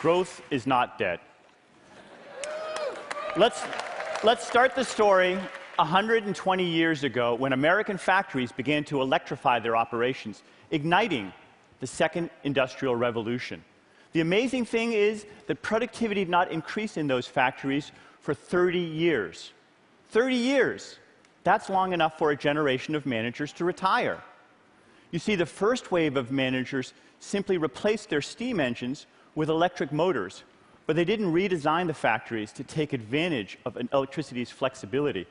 Growth is not dead. Let's start the story 120 years ago when American factories began to electrify their operations, igniting the second industrial revolution. The amazing thing is that productivity did not increase in those factories for 30 years. 30 years! That's long enough for a generation of managers to retire. You see, the first wave of managers simply replaced their steam engines with electric motors, but they didn't redesign the factories to take advantage of electricity's flexibility.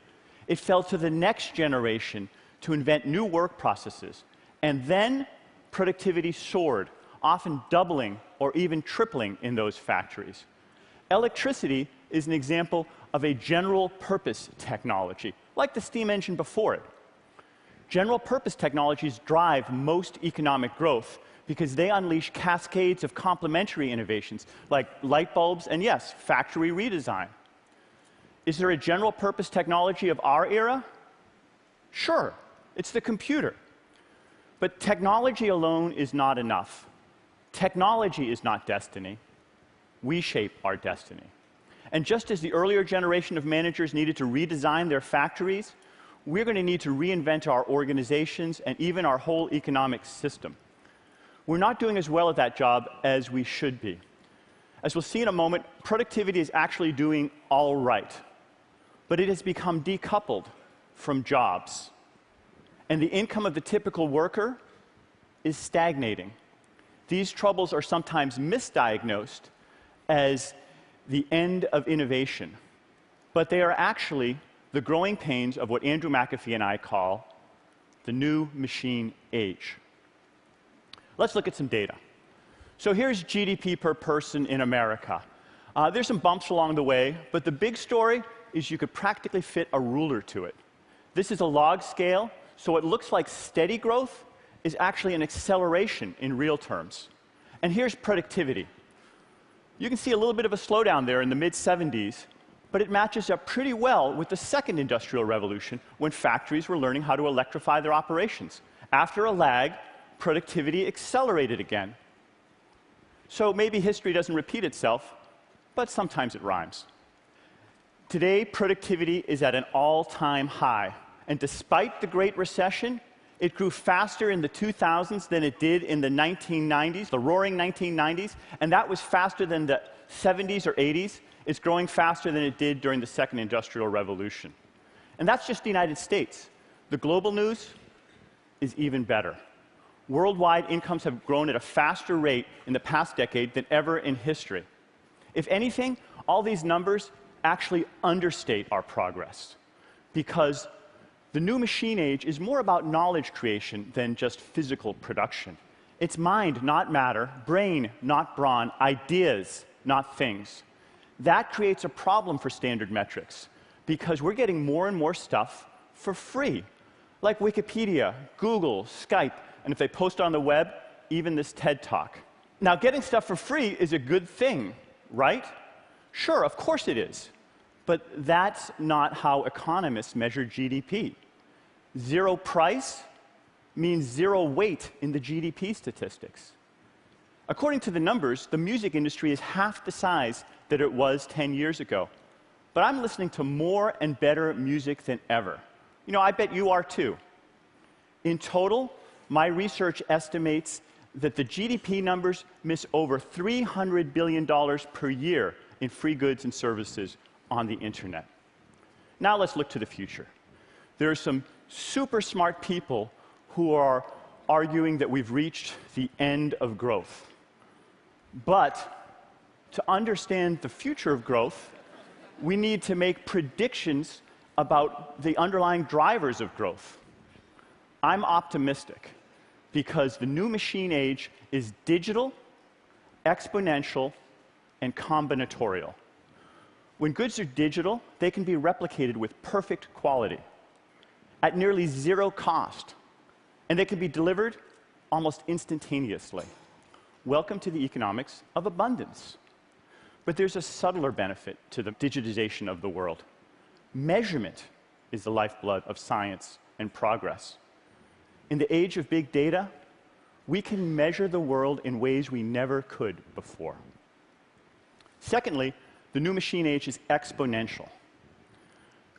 It fell to the next generation to invent new work processes, and then productivity soared, often doubling or even tripling in those factories. Electricity is an example of a general-purpose technology, like the steam engine before it. General-purpose technologies drive most economic growth because they unleash cascades of complementary innovations, like light bulbs and, yes, factory redesign. Is there a general-purpose technology of our era? Sure, it's the computer. But technology alone is not enough. Technology is not destiny. We shape our destiny. And just as the earlier generation of managers needed to redesign their factories, we're going to need to reinvent our organizations and even our whole economic system. We're not doing as well at that job as we should be. As we'll see in a moment, productivity is actually doing all right, but it has become decoupled from jobs. And the income of the typical worker is stagnating. These troubles are sometimes misdiagnosed as the end of innovation, but they are actually the growing pains of what Andrew McAfee and I call the new machine age. Let's look at some data. So here's GDP per person in America. There's some bumps along the way, but the big story is you could practically fit a ruler to it. This is a log scale, so it looks like steady growth is actually an acceleration in real terms. And here's productivity. You can see a little bit of a slowdown there in the mid-70s, but it matches up pretty well with the second industrial revolution when factories were learning how to electrify their operations. After a lag, productivity accelerated again. So maybe history doesn't repeat itself, but sometimes it rhymes. Today, productivity is at an all-time high, and despite the Great Recession, it grew faster in the 2000s than it did in the 1990s, the roaring 1990s, and that was faster than the 70s or 80s. It's growing faster than it did during the second industrial revolution. And that's just the United States. The global news is even better. Worldwide incomes have grown at a faster rate in the past decade than ever in history. If anything, all these numbers actually understate our progress, because the new machine age is more about knowledge creation than just physical production. It's mind, not matter, brain, not brawn, ideas, not things. That creates a problem for standard metrics, because we're getting more and more stuff for free, like Wikipedia, Google, Skype, and if they post on the web, even this TED Talk. Now, getting stuff for free is a good thing, right? Sure, of course it is. But that's not how economists measure GDP. Zero price means zero weight in the GDP statistics. According to the numbers, the music industry is half the size that it was 10 years ago. But I'm listening to more and better music than ever. You know, I bet you are too. In total, my research estimates that the GDP numbers miss over $300 billion per year in free goods and services on the internet. Now let's look to the future. There are some super smart people who are arguing that we've reached the end of growth. But to understand the future of growth, we need to make predictions about the underlying drivers of growth. I'm optimistic because the new machine age is digital, exponential, and combinatorial. When goods are digital, they can be replicated with perfect quality at nearly zero cost, and they can be delivered almost instantaneously. Welcome to the economics of abundance. But there's a subtler benefit to the digitization of the world. Measurement is the lifeblood of science and progress. In the age of big data, we can measure the world in ways we never could before. Secondly, the new machine age is exponential.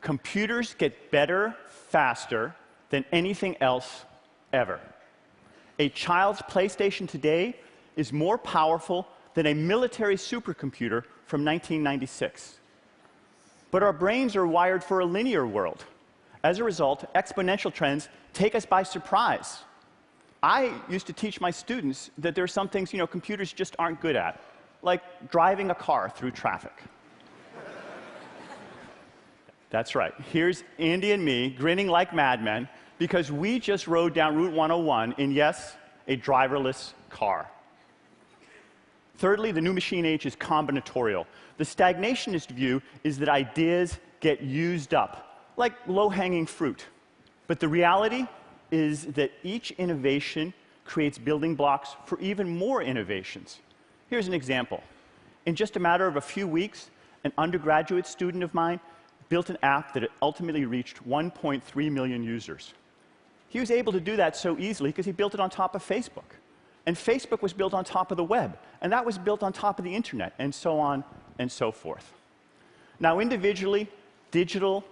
Computers get better faster than anything else ever. A child's PlayStation today is more powerful than a military supercomputer from 1996. But our brains are wired for a linear world. As a result, exponential trends take us by surprise. I used to teach my students that there are some things, computers just aren't good at, like driving a car through traffic. That's right. Here's Andy and me grinning like madmen because we just rode down Route 101 in, yes, a driverless car. Thirdly, the new machine age is combinatorial. The stagnationist view is that ideas get used up, like low-hanging fruit. But the reality is that each innovation creates building blocks for even more innovations. Here's an example. In just a matter of a few weeks, an undergraduate student of mine built an app that ultimately reached 1.3 million users. He was able to do that so easily because he built it on top of Facebook. And Facebook was built on top of the web, and that was built on top of the internet, and so on and so forth. Now, individually, digital,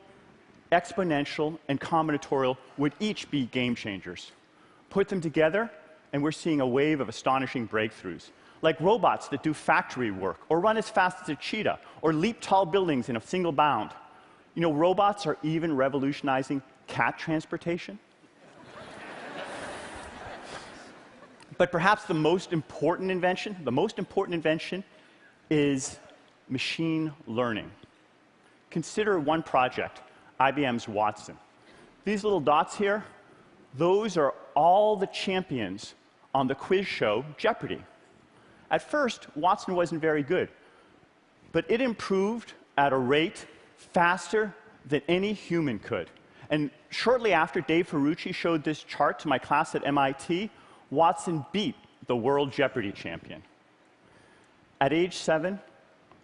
exponential, and combinatorial would each be game changers. Put them together, and we're seeing a wave of astonishing breakthroughs, like robots that do factory work, or run as fast as a cheetah, or leap tall buildings in a single bound. Robots are even revolutionizing cat transportation. But perhaps the most important invention is machine learning. Consider one project, IBM's Watson. These little dots here, those are all the champions on the quiz show Jeopardy! At first, Watson wasn't very good, but it improved at a rate faster than any human could. And shortly after Dave Ferrucci showed this chart to my class at MIT, Watson beat the world Jeopardy! Champion. At age 7,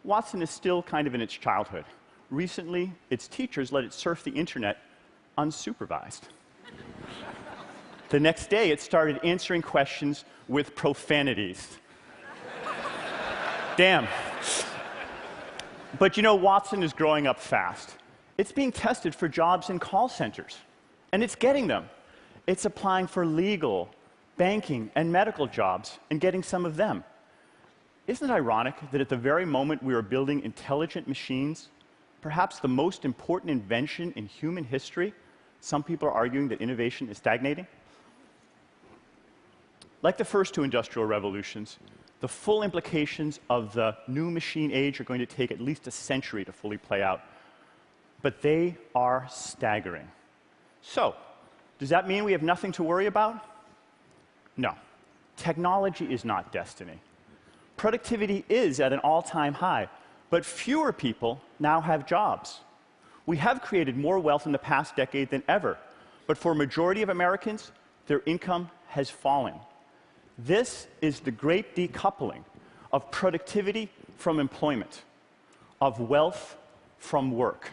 Watson is still kind of in its childhood. Recently, its teachers let it surf the internet unsupervised. The next day, it started answering questions with profanities. Damn. But Watson is growing up fast. It's being tested for jobs in call centers, and it's getting them. It's applying for legal, banking, and medical jobs, and getting some of them. Isn't it ironic that at the very moment we are building intelligent machines, perhaps the most important invention in human history, some people are arguing that innovation is stagnating? Like the first two industrial revolutions, the full implications of the new machine age are going to take at least a century to fully play out. But they are staggering. So, does that mean we have nothing to worry about? No. Technology is not destiny. Productivity is at an all-time high, but fewer people now have jobs. We have created more wealth in the past decade than ever, but for a majority of Americans, their income has fallen. This is the great decoupling of productivity from employment, of wealth from work.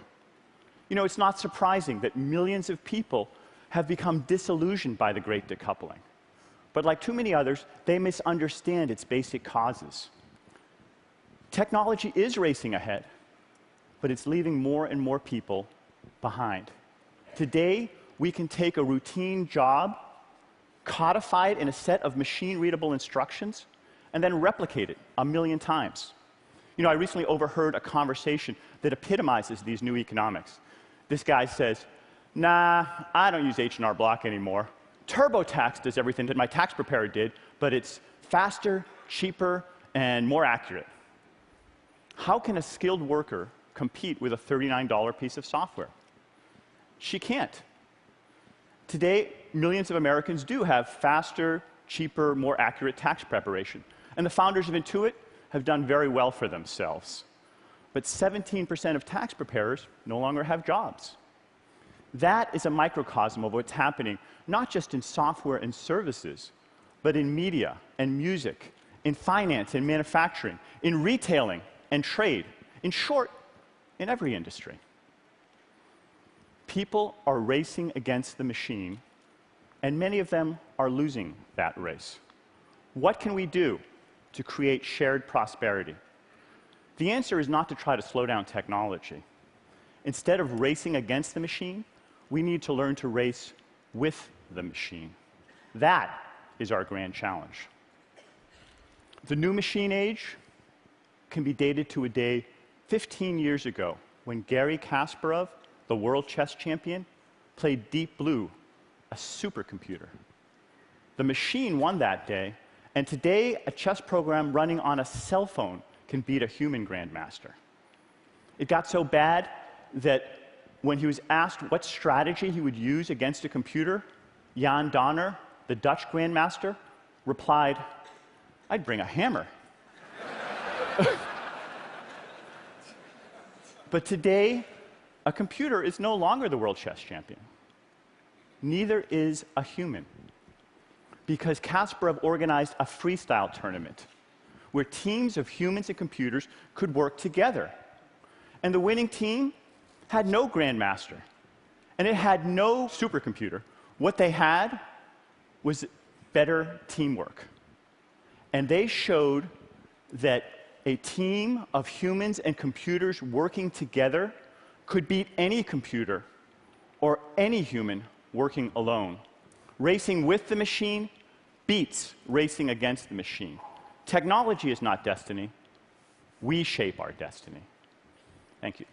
It's not surprising that millions of people have become disillusioned by the great decoupling. But like too many others, they misunderstand its basic causes. Technology is racing ahead, but it's leaving more and more people behind. Today, we can take a routine job, codify it in a set of machine-readable instructions, and then replicate it 1,000,000 times. I recently overheard a conversation that epitomizes these new economics. This guy says, "Nah, I don't use H&R Block anymore. TurboTax does everything that my tax preparer did, but it's faster, cheaper, and more accurate." How can a skilled worker compete with a $39 piece of software? She can't. Today, millions of Americans do have faster, cheaper, more accurate tax preparation. And the founders of Intuit have done very well for themselves. But 17% of tax preparers no longer have jobs. That is a microcosm of what's happening, not just in software and services, but in media and music, in finance and manufacturing, in retailing and trade, in short, in every industry. People are racing against the machine, and many of them are losing that race. What can we do to create shared prosperity? The answer is not to try to slow down technology. Instead of racing against the machine, we need to learn to race with the machine. That is our grand challenge. The new machine age can be dated to a day 15 years ago when Garry Kasparov, the world chess champion, played Deep Blue, a supercomputer. The machine won that day, and today a chess program running on a cell phone can beat a human grandmaster. It got so bad that when he was asked what strategy he would use against a computer, Jan Donner, the Dutch grandmaster, replied, "I'd bring a hammer." But today, a computer is no longer the world chess champion. Neither is a human, because Kasparov organized a freestyle tournament where teams of humans and computers could work together. And the winning team had no grandmaster, and it had no supercomputer. What they had was better teamwork. And they showed that a team of humans and computers working together could beat any computer or any human working alone. Racing with the machine beats racing against the machine. Technology is not destiny. We shape our destiny. Thank you.